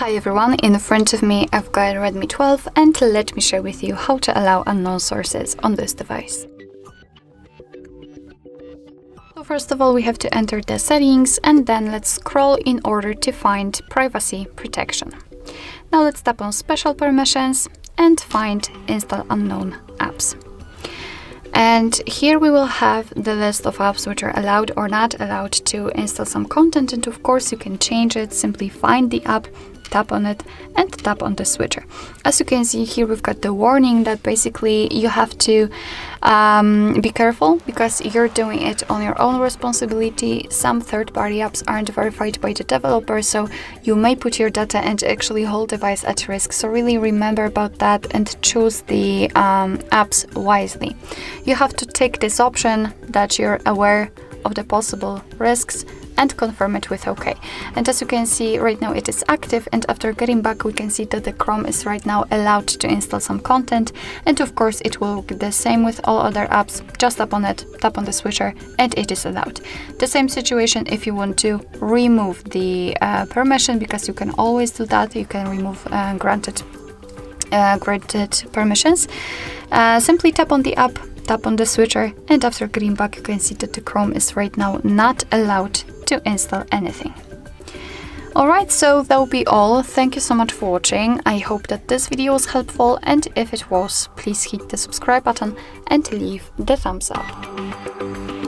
Hi everyone, in front of me I've got Redmi 12 and let me share with you how to allow unknown sources on this device. So first of all we have to enter the settings and then let's scroll in order to find privacy protection. Now let's tap on special permissions and find install unknown apps. And here we will have the list of apps which are allowed or not allowed to install some content, and of course you can change it. Simply find the app, tap on it and tap on the switcher. As you can see here, we've got the warning that basically you have to be careful because you're doing it on your own responsibility. Some third-party apps aren't verified by the developer, so you may put your data and actually whole device at risk. So really remember about that and choose the apps wisely. You have to take this option that you're aware of the possible risks and confirm it with OK. And as you can see right now it is active, and after getting back we can see that the Chrome is right now allowed to install some content, and of course it will be the same with all other apps. Just tap on it, tap on the switcher and it is allowed. The same situation if you want to remove the permission, because you can always do that. You can remove granted permissions. Simply tap on the app, tap on the switcher, and after getting back you can see that the Chrome is right now not allowed to install anything. Alright, so that will be all. Thank you so much for watching. I hope that this video was helpful, and if it was, please hit the subscribe button and leave the thumbs up.